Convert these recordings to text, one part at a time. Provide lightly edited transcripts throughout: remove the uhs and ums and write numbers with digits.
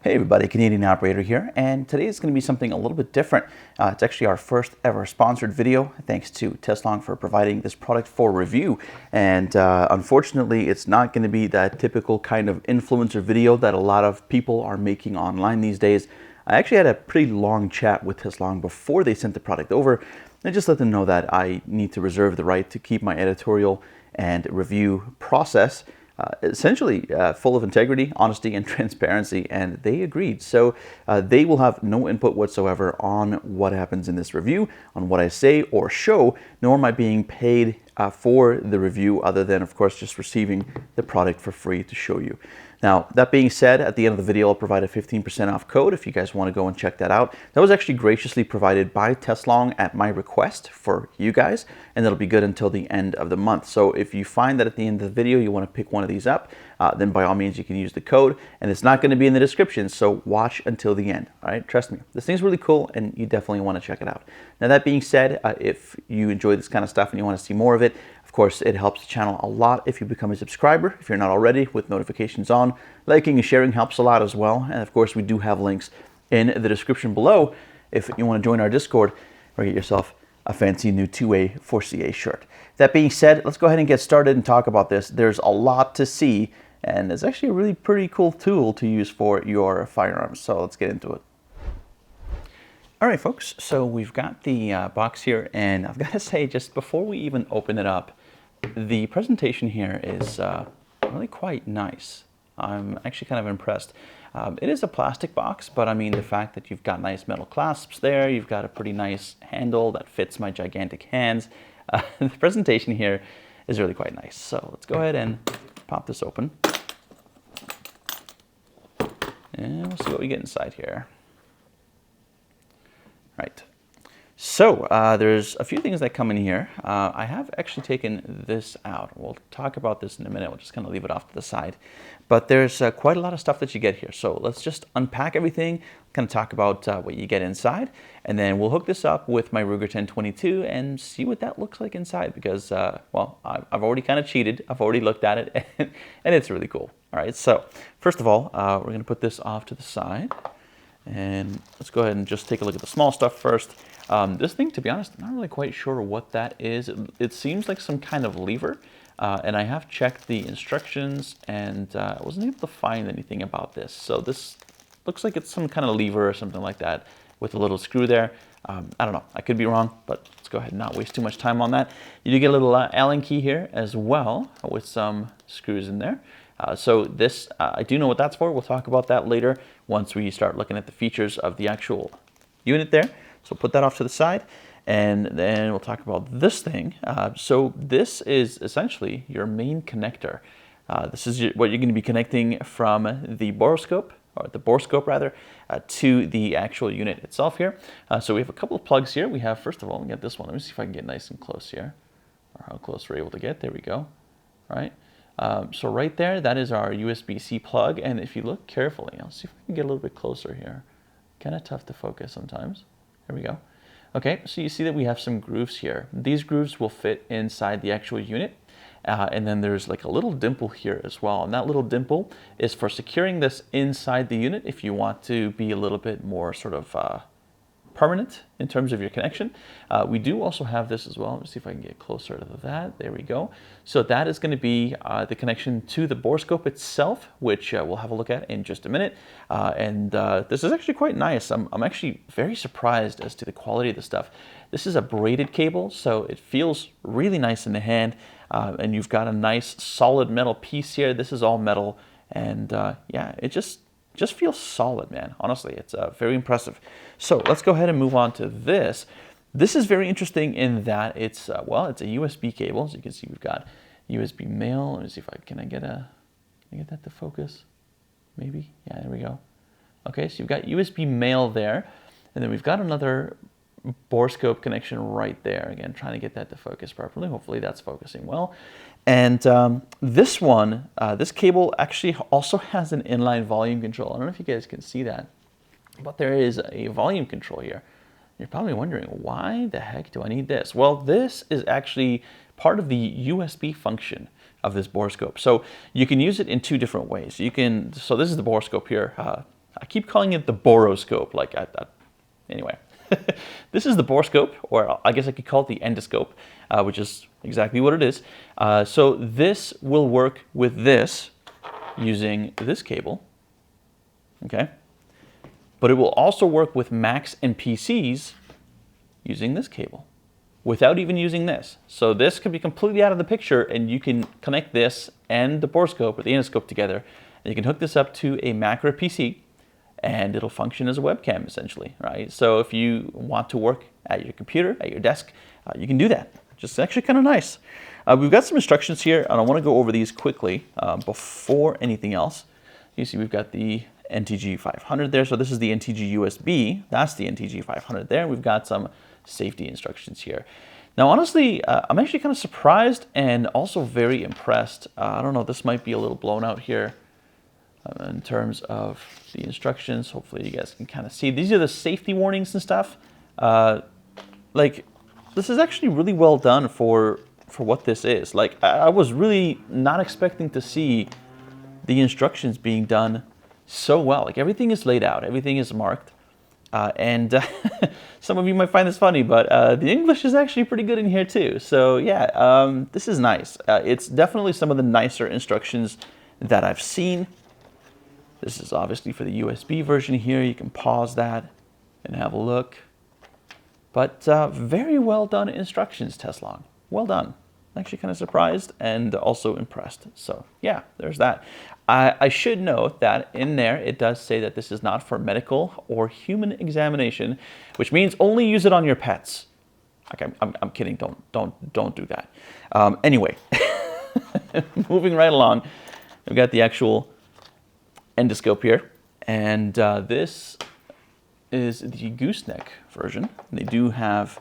Hey everybody, Canadian Operator here, and today is going to be something a little bit different. It's actually our first ever sponsored video, thanks to Teslong for providing this product for review. And unfortunately, it's not going to be that typical kind of influencer video that a lot of people are making online these days. I actually had a pretty long chat with Teslong before they sent the product over, and just let them know that I need to reserve the right to keep my editorial and review process essentially full of integrity, honesty, and transparency, and they agreed. So they will have no input whatsoever on what happens in this review, on what I say or show, nor am I being paid for the review, other than, of course, just receiving the product for free to show you. Now, that being said, at the end of the video, I'll provide a 15% off code if you guys want to go and check that out. That was actually graciously provided by Teslong at my request for you guys, and that'll be good until the end of the month. So if you find that at the end of the video you want to pick one of these up, then by all means you can use the code, and it's not going to be in the description, so watch until the end. All right, trust me, this thing's really cool, and you definitely want to check it out. Now, that being said, if you enjoy this kind of stuff and you want to see more of it, of course, it helps the channel a lot if you become a subscriber, if you're not already, with notifications on. Liking and sharing helps a lot as well. And of course, we do have links in the description below if you want to join our Discord or get yourself a fancy new 2A 4CA shirt. That being said, let's go ahead and get started and talk about this. There's a lot to see, and it's actually a really pretty cool tool to use for your firearms. So let's get into it. All right, folks, so we've got the box here, and I've got to say, just before we even open it up, the presentation here is really quite nice. I'm actually kind of impressed. It is a plastic box, but I mean, the fact that you've got nice metal clasps there, you've got a pretty nice handle that fits my gigantic hands. The presentation here is really quite nice. So let's go ahead and pop this open. And we'll see what we get inside here. Right. So there's a few things that come in here. I have actually taken this out. We'll talk about this in a minute. We'll just kind of leave it off to the side. But there's quite a lot of stuff that you get here. So let's just unpack everything, kind of talk about what you get inside, and then we'll hook this up with my Ruger 1022 and see what that looks like inside, because, well, I've already kind of cheated. I've already looked at it, and it's really cool. All right, so first of all, we're going to put this off to the side. And let's go ahead and just take a look at the small stuff first. This thing, to be honest, I'm not really quite sure what that is. It seems like some kind of lever, and I have checked the instructions, and I wasn't able to find anything about this. So this looks like it's some kind of lever or something like that with a little screw there. I don't know, I could be wrong, but let's go ahead and not waste too much time on that. You do get a little Allen key here as well with some screws in there. So this, I do know what that's for. We'll talk about that later once we start looking at the features of the actual unit there. So put that off to the side, and then we'll talk about this thing. So this is essentially your main connector. This is what you're going to be connecting from the Borescope, or the Borescope rather, to the actual unit itself here. So we have a couple of plugs here. We have, first of all, we get this one. Let me see if I can get nice and close here, or how close we're able to get. There we go. All right. So right there, that is our USB-C plug, and if you look carefully, I'll see if I can get a little bit closer here. Kind of tough to focus sometimes. There we go. Okay, so you see that we have some grooves here. These grooves will fit inside the actual unit, and then there's like a little dimple here as well, and that little dimple is for securing this inside the unit if you want to be a little bit more sort of permanent in terms of your connection. We do also have this as well. Let me see if I can get closer to that. There we go. So that is going to be the connection to the Borescope itself, which we'll have a look at in just a minute. This is actually quite nice. I'm actually very surprised as to the quality of the stuff. This is a braided cable, so it feels really nice in the hand. And you've got a nice solid metal piece here. This is all metal, and yeah, it just feels solid, man. Honestly, it's very impressive. So let's go ahead and move on to this. This is very interesting in that it's, well, it's a USB cable. As you can see, we've got USB male. Let me see if can I get that to focus? Maybe, yeah, there we go. Okay, so you've got USB male there, and then we've got another Borescope connection right there. Again, trying to get that to focus properly. Hopefully that's focusing well. And this one, this cable actually also has an inline volume control. I don't know if you guys can see that, but there is a volume control here. You're probably wondering, why the heck do I need this? Well, this is actually part of the USB function of this Borescope. So you can use it in two different ways. So this is the Borescope here. I keep calling it the Borescope. Anyway, this is the Borescope, or I guess I could call it the Endoscope, which is exactly what it is. So this will work with this using this cable, okay? But it will also work with Macs and PCs using this cable without even using this. So this could be completely out of the picture, and you can connect this and the Borescope or the Endoscope together, and you can hook this up to a Mac or a PC, and it'll function as a webcam essentially, right? So if you want to work at your computer, at your desk, you can do that, which is actually kind of nice. We've got some instructions here, and I want to go over these quickly before anything else. You see we've got the NTG500 there, so this is the NTG USB, that's the NTG500 there. We've got some safety instructions here. Now honestly, I'm actually kind of surprised and also very impressed. I don't know, this might be a little blown out here in terms of the instructions. Hopefully you guys can kind of see. These are the safety warnings and stuff. Like, this is actually really well done for what this is. Like, I was really not expecting to see the instructions being done so well. Like, everything is laid out, everything is marked. And some of you might find this funny, but the English is actually pretty good in here too. So yeah, this is nice. It's definitely some of the nicer instructions that I've seen. This is obviously for the USB version here. You can pause that and have a look. But very well done instructions, Teslong. Well done. I'm actually kind of surprised and also impressed. So yeah, there's that. I should note that in there, it does say that this is not for medical or human examination, which means only use it on your pets. Okay, I'm kidding. Don't do that. Anyway, moving right along, we've got the actual endoscope here, and this is the gooseneck version. They do have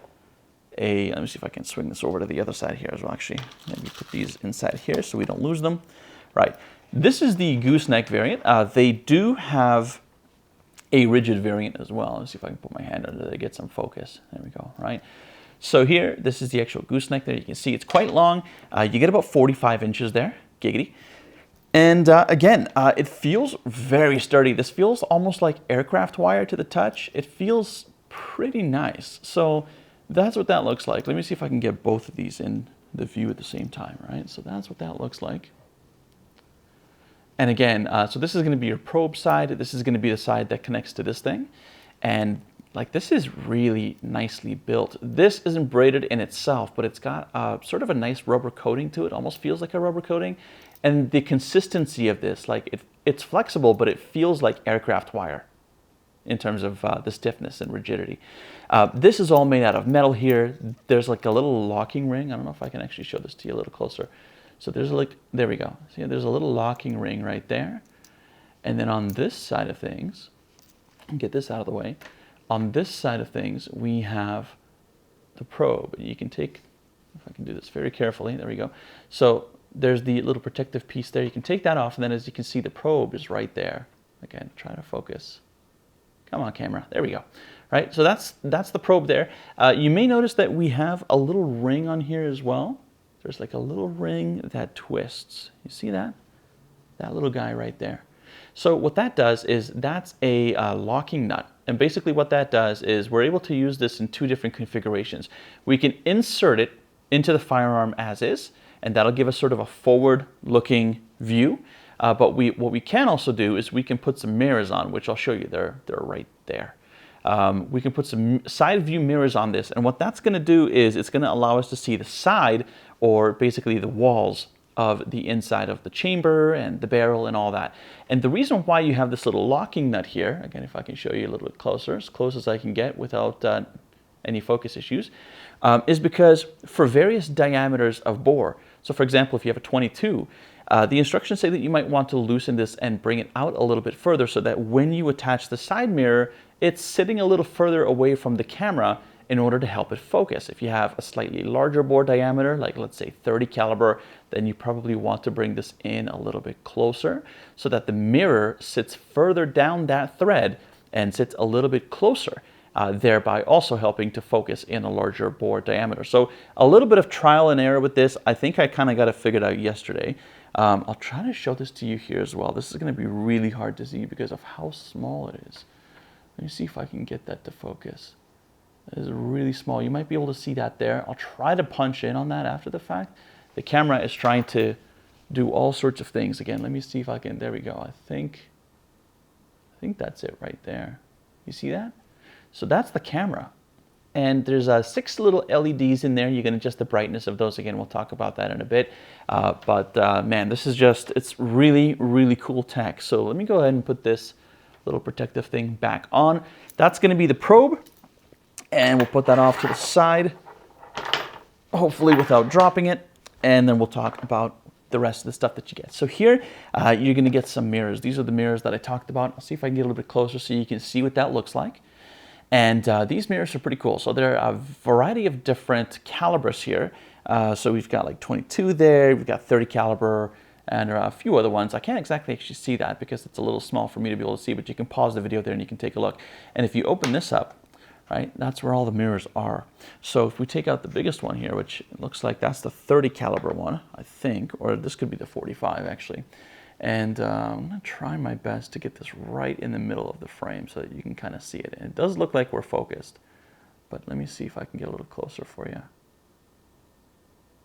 a, let me see if I can swing this over to the other side here as well. Actually, maybe put these inside here so we don't lose them. Right, this is the gooseneck variant. They do have a rigid variant as well. Let's see if I can put my hand under there to get some focus. There we go, right? So here, this is the actual gooseneck there. You can see it's quite long. You get about 45 inches there, giggity. And again, it feels very sturdy. This feels almost like aircraft wire to the touch. It feels pretty nice. So that's what that looks like. Let me see if I can get both of these in the view at the same time, right? So that's what that looks like. And again, so this is going to be your probe side. This is going to be the side that connects to this thing. And like, this is really nicely built. This isn't braided in itself, but it's got sort of a nice rubber coating to it. Almost feels like a rubber coating. And the consistency of this, like it's flexible, but it feels like aircraft wire in terms of the stiffness and rigidity. This is all made out of metal here. There's like a little locking ring. I don't know if I can actually show this to you a little closer. So there's like, there we go. See, there's a little locking ring right there. And then on this side of things, get this out of the way. On this side of things, we have the probe. You can take, if I can do this very carefully, there we go. So there's the little protective piece there. You can take that off, and then as you can see, the probe is right there. Again, try to focus. Come on, camera. There we go. Right, so that's the probe there. You may notice that we have a little ring on here as well. There's like a little ring that twists. You see that? That little guy right there. So what that does is that's a locking nut. And basically what that does is we're able to use this in two different configurations. We can insert it into the firearm as is, and that'll give us sort of a forward-looking view. But what we can also do is we can put some mirrors on, which I'll show you. They're right there. We can put some side view mirrors on this, and what that's going to do is it's going to allow us to see the side, or basically the walls of the inside of the chamber and the barrel and all that. And the reason why you have this little locking nut here, again, if I can show you a little bit closer, as close as I can get without any focus issues, is because for various diameters of bore, so for example, if you have a 22, the instructions say that you might want to loosen this and bring it out a little bit further so that when you attach the side mirror, it's sitting a little further away from the camera in order to help it focus. If you have a slightly larger bore diameter, like let's say 30 caliber, then you probably want to bring this in a little bit closer so that the mirror sits further down that thread and sits a little bit closer. thereby also helping to focus in a larger bore diameter. So a little bit of trial and error with this. I think I kind of got it figured out yesterday. I'll try to show this to you here as well. This is going to be really hard to see because of how small it is. Let me see if I can get that to focus. It is really small. You might be able to see that there. I'll try to punch in on that after the fact. The camera is trying to do all sorts of things. Again, let me see if I can, there we go. I think that's it right there. You see that? So that's the camera. And there's 6 little LEDs in there. You can adjust the brightness of those. Again, we'll talk about that in a bit. Man, this is just, it's really, really cool tech. So let me go ahead and put this little protective thing back on. That's going to be the probe. And we'll put that off to the side, hopefully without dropping it. And then we'll talk about the rest of the stuff that you get. So here, you're going to get some mirrors. These are the mirrors that I talked about. I'll see if I can get a little bit closer so you can see what that looks like. And these mirrors are pretty cool. So there are a variety of different calibers here. So we've got like 22 there, we've got 30 caliber, and there are a few other ones. I can't exactly actually see that because it's a little small for me to be able to see, but you can pause the video there and you can take a look. And if you open this up, right, that's where all the mirrors are. So if we take out the biggest one here, which looks like that's the 30 caliber one, I think, or this could be the 45 actually. And I'm gonna try my best to get this right in the middle of the frame so that you can kind of see it. And it does look like we're focused, but let me see if I can get a little closer for you.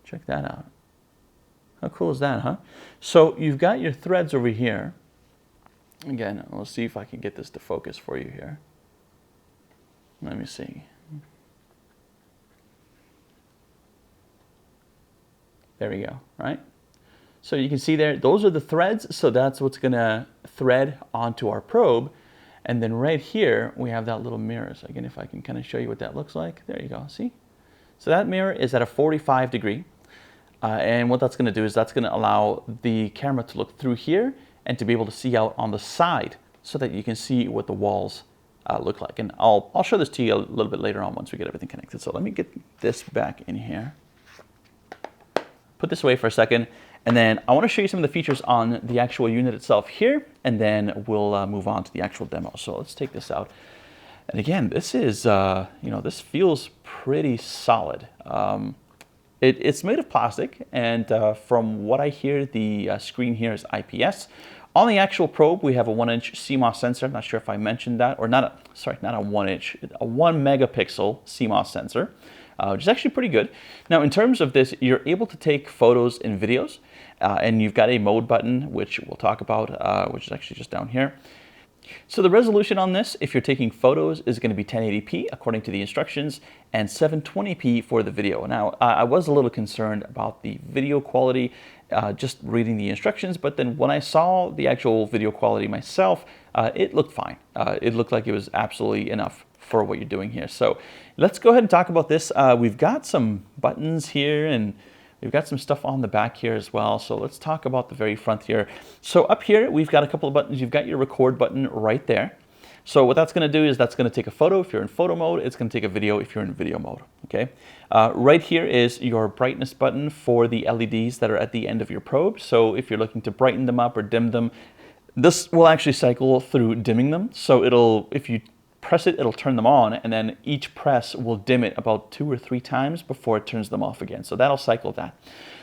Check that out. How cool is that, huh? So you've got your threads over here. Again, we'll see if I can get this to focus for you here. Let me see. There we go, right? So you can see there, those are the threads. So that's what's gonna thread onto our probe. And then right here, we have that little mirror. So again, if I can kind of show you what that looks like. There you go, see? So that mirror is at a 45 degree. And what that's gonna do is that's gonna allow the camera to look through here and to be able to see out on the side so that you can see what the walls look like. And I'll show this to you a little bit later on once we get everything connected. So let me get this back in here. Put this away for a second. And then I want to show you some of the features on the actual unit itself here, and then we'll move on to the actual demo. So let's take this out. And again, this is, this feels pretty solid. It's made of plastic, and from what I hear, the screen here is IPS. On the actual probe, we have a 1-inch CMOS sensor. I'm not sure if I mentioned that, or not a 1-inch, a 1 megapixel CMOS sensor, which is actually pretty good. Now, in terms of this, you're able to take photos and videos, and you've got a mode button, which we'll talk about, which is actually just down here. So the resolution on this, if you're taking photos, is going to be 1080p according to the instructions, and 720p for the video. Now, I was a little concerned about the video quality, just reading the instructions, but then when I saw the actual video quality myself, it looked fine. It looked like it was absolutely enough for what you're doing here. So let's go ahead and talk about this. We've got some buttons here, and we've got some stuff on the back here as well. So let's talk about the very front here. So up here, we've got a couple of buttons. You've got your record button right there. So what that's gonna do is that's gonna take a photo if you're in photo mode. It's gonna take a video if you're in video mode, okay? Right here is your brightness button for the LEDs that are at the end of your probe. So if you're looking to brighten them up or dim them, this will actually cycle through dimming them. So if you press it, it'll turn them on, and then each press will dim it about 2 or 3 times before it turns them off again. So that'll cycle that.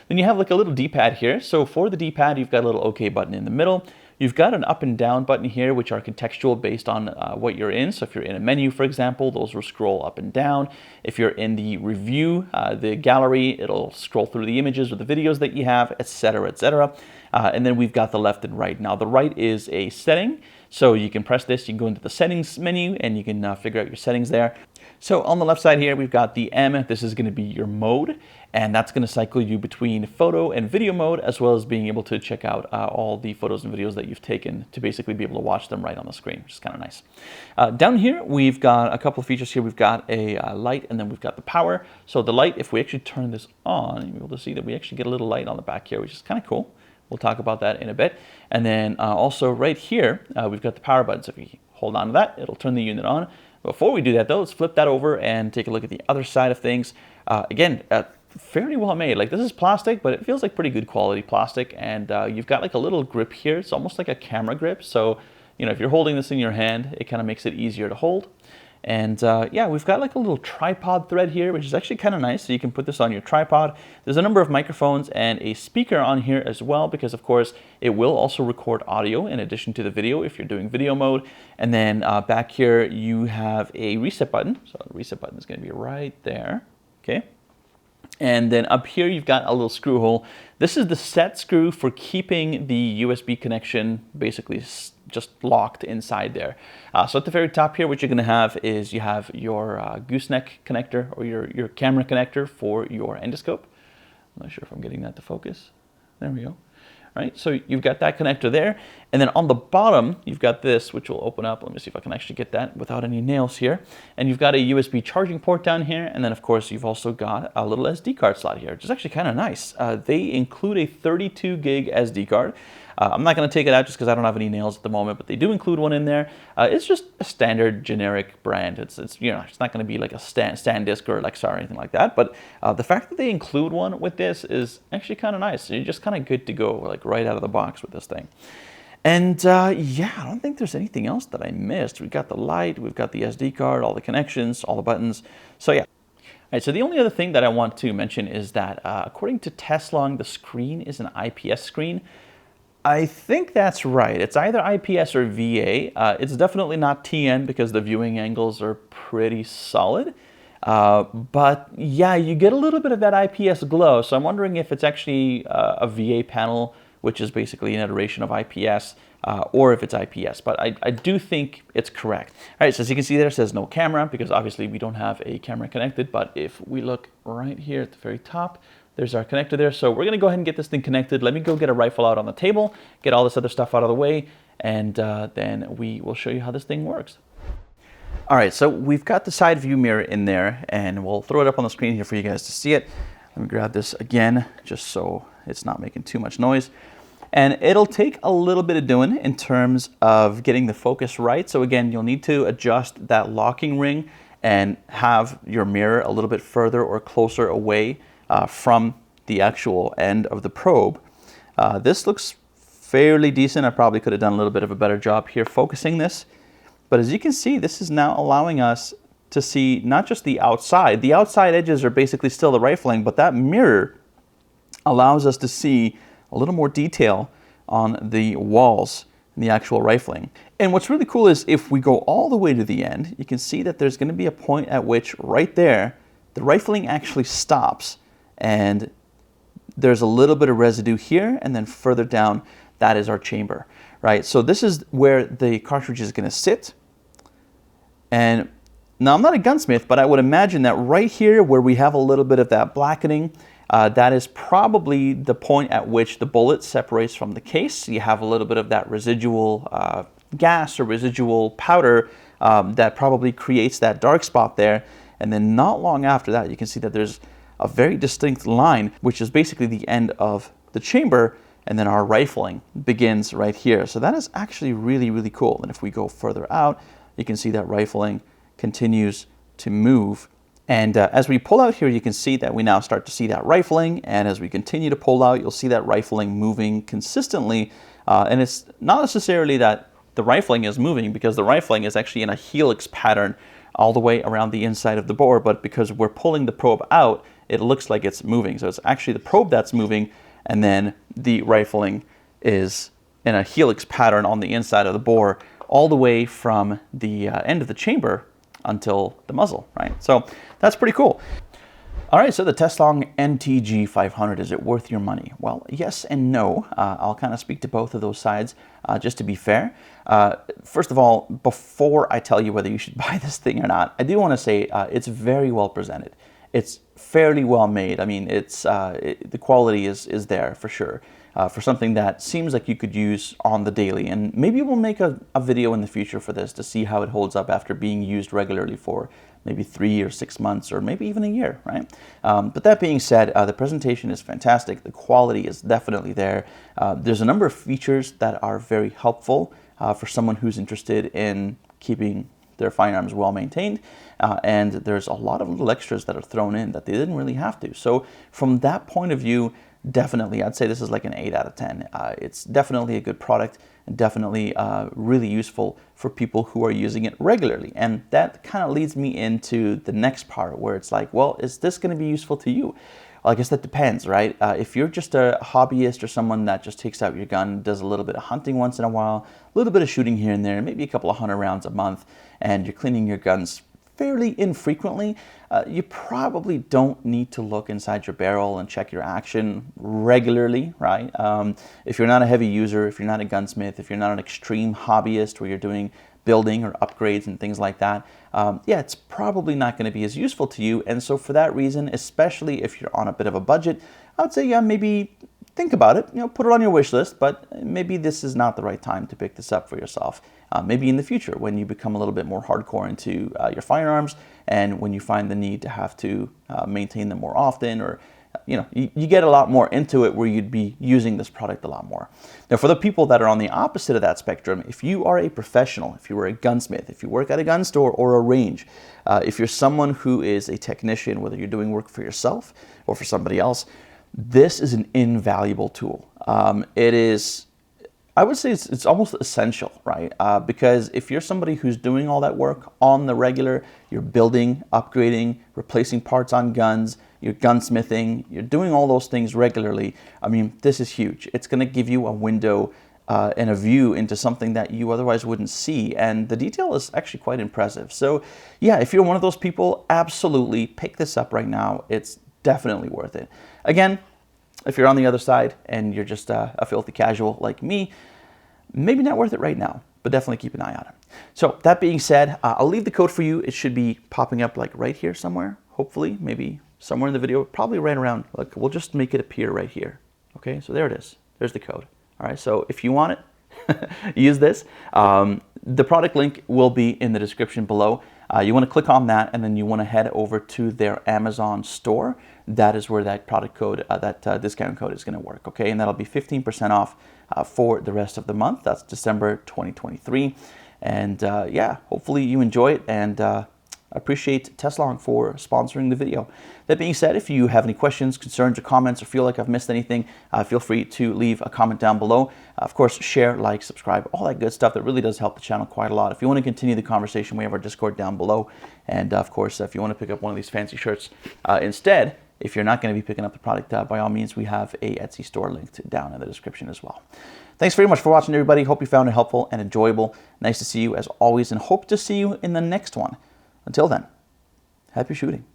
Then you have like a little D-pad here. So for the D-pad, you've got a little OK button in the middle. You've got an up and down button here, which are contextual based on what you're in. So if you're in a menu, for example, those will scroll up and down. If you're in the review, the gallery, it'll scroll through the images or the videos that you have, etc., etc. And then we've got the left and right. Now the right is a setting. So you can press this, you can go into the settings menu, and you can figure out your settings there. So on the left side here, we've got the M. This is going to be your mode, and that's going to cycle you between photo and video mode, as well as being able to check out all the photos and videos that you've taken to basically be able to watch them right on the screen, which is kind of nice. Down here, we've got a couple of features here. We've got a light, and then we've got the power. So the light, if we actually turn this on, you'll be able to see that we actually get a little light on the back here, which is kind of cool. We'll talk about that in a bit. And then also right here, we've got the power button. So if you hold on to that, it'll turn the unit on. Before we do that though, let's flip that over and take a look at the other side of things. Again, fairly well made. Like, this is plastic, but it feels like pretty good quality plastic. And you've got like a little grip here. It's almost like a camera grip. So, if you're holding this in your hand, it kind of makes it easier to hold. And yeah, we've got like a little tripod thread here, which is actually kind of nice. So you can put this on your tripod. There's a number of microphones and a speaker on here as well, because of course it will also record audio in addition to the video if you're doing video mode. And then back here you have a reset button. So the reset button is going to be right there. Okay. And then up here, you've got a little screw hole. This is the set screw for keeping the USB connection basically just locked inside there. So at the very top here, what you're gonna have is you have your gooseneck connector, or your camera connector for your endoscope. I'm not sure if I'm getting that to focus. There we go. Right, so you've got that connector there, and then on the bottom you've got this, which will open up. Let me see if I can actually get that without any nails here. And you've got a USB charging port down here, and then of course you've also got a little SD card slot here, which is actually kind of nice. They include a 32 gig SD card. I'm not going to take it out just because I don't have any nails at the moment, but they do include one in there. It's just a standard generic brand. It's you know, it's not going to be like a SanDisk or Alexa or anything like that. But the fact that they include one with this is actually kind of nice. So you're just kind of good to go, like right out of the box with this thing. And yeah, I don't think there's anything else that I missed. We've got the light, we've got the SD card, all the connections, all the buttons. So yeah. All right, so the only other thing that I want to mention is that according to Teslong, the screen is an IPS screen. I think that's right. It's either IPS or VA. It's definitely not TN because the viewing angles are pretty solid. But yeah, you get a little bit of that IPS glow. So I'm wondering if it's actually a VA panel, which is basically an iteration of IPS, or if it's IPS. But I do think it's correct. All right, so as you can see there, it says no camera because obviously we don't have a camera connected. But if we look right here at the very top, there's our connector there. So we're gonna go ahead and get this thing connected. Let me go get a rifle out on the table, get all this other stuff out of the way, and then we will show you how this thing works. All right, so we've got the side view mirror in there, and we'll throw it up on the screen here for you guys to see it. Let me grab this again, just so it's not making too much noise. And it'll take a little bit of doing in terms of getting the focus right. So again, you'll need to adjust that locking ring and have your mirror a little bit further or closer away from the actual end of the probe. This looks fairly decent. I probably could have done a little bit of a better job here focusing this. But as you can see, this is now allowing us to see not just the outside. The outside edges are basically still the rifling, but that mirror allows us to see a little more detail on the walls and the actual rifling. And what's really cool is if we go all the way to the end, you can see that there's going to be a point at which right there, the rifling actually stops. And there's a little bit of residue here, and then further down, that is our chamber, right? So this is where the cartridge is going to sit. And now I'm not a gunsmith, but I would imagine that right here where we have a little bit of that blackening, that is probably the point at which the bullet separates from the case. You have a little bit of that residual gas or residual powder that probably creates that dark spot there. And then not long after that, you can see that there's a very distinct line, which is basically the end of the chamber, and then our rifling begins right here. So that is actually really, really cool. And if we go further out, you can see that rifling continues to move. And as we pull out here, you can see that we now start to see that rifling. And as we continue to pull out, you'll see that rifling moving consistently. And it's not necessarily that the rifling is moving, because the rifling is actually in a helix pattern all the way around the inside of the bore. But because we're pulling the probe out, it looks like it's moving. So it's actually the probe that's moving, and then the rifling is in a helix pattern on the inside of the bore, all the way from the end of the chamber until the muzzle, right? So that's pretty cool. All right, so the Teslong NTG500, is it worth your money? Well, yes and no. I'll kind of speak to both of those sides just to be fair. First of all, before I tell you whether you should buy this thing or not, I do want to say it's very well presented. It's fairly well made. I mean, the quality is there for sure. For something that seems like you could use on the daily. And maybe we'll make a video in the future for this to see how it holds up after being used regularly for maybe 3 or 6 months, or maybe even a year, right? But that being said, the presentation is fantastic. The quality is definitely there. There's a number of features that are very helpful for someone who's interested in keeping their firearms well maintained, and there's a lot of little extras that are thrown in that they didn't really have to. So from that point of view, definitely, I'd say this is like an 8 out of 10. It's definitely a good product and definitely really useful for people who are using it regularly. And that kind of leads me into the next part where it's like, well, is this going to be useful to you? Well, I guess that depends, right? If you're just a hobbyist or someone that just takes out your gun, does a little bit of hunting once in a while, a little bit of shooting here and there, maybe a couple of 100 rounds a month, and you're cleaning your guns fairly infrequently, you probably don't need to look inside your barrel and check your action regularly, right? If you're not a heavy user, if you're not a gunsmith, if you're not an extreme hobbyist where you're doing building or upgrades and things like that, yeah, it's probably not going to be as useful to you. And so for that reason, especially if you're on a bit of a budget, I would say, yeah, maybe think about it, put it on your wish list, but maybe this is not the right time to pick this up for yourself. Maybe in the future when you become a little bit more hardcore into your firearms and when you find the need to have to maintain them more often, or you get a lot more into it where you'd be using this product a lot more. Now, for the people that are on the opposite of that spectrum, if you are a professional, if you are a gunsmith, if you work at a gun store or a range, if you're someone who is a technician, whether you're doing work for yourself or for somebody else, this is an invaluable tool. It is, I would say it's almost essential, right? Because if you're somebody who's doing all that work on the regular, you're building, upgrading, replacing parts on guns, you're gunsmithing, you're doing all those things regularly, I mean, this is huge. It's going to give you a window and a view into something that you otherwise wouldn't see. And the detail is actually quite impressive. So yeah, if you're one of those people, absolutely pick this up right now. It's definitely worth it. Again, if you're on the other side and you're just a filthy casual like me, maybe not worth it right now, but definitely keep an eye on it. So that being said, I'll leave the code for you. It should be popping up like right here somewhere, hopefully, maybe somewhere in the video, probably right around, look, we'll just make it appear right here. Okay, so there it is. There's the code. All right, so if you want it, use this. The product link will be in the description below. You want to click on that, and then you want to head over to their Amazon store. That is where that product code, that discount code is going to work, okay? And that'll be 15% off for the rest of the month. That's December 2023. And yeah, hopefully you enjoy it, and I appreciate Teslong for sponsoring the video. That being said, if you have any questions, concerns, or comments, or feel like I've missed anything, feel free to leave a comment down below. Of course, share, like, subscribe, all that good stuff. That really does help the channel quite a lot. If you want to continue the conversation, we have our Discord down below. And of course, if you want to pick up one of these fancy shirts instead, if you're not going to be picking up the product, by all means, we have a Etsy store linked down in the description as well. Thanks very much for watching, everybody. Hope you found it helpful and enjoyable. Nice to see you as always, and hope to see you in the next one. Until then, happy shooting.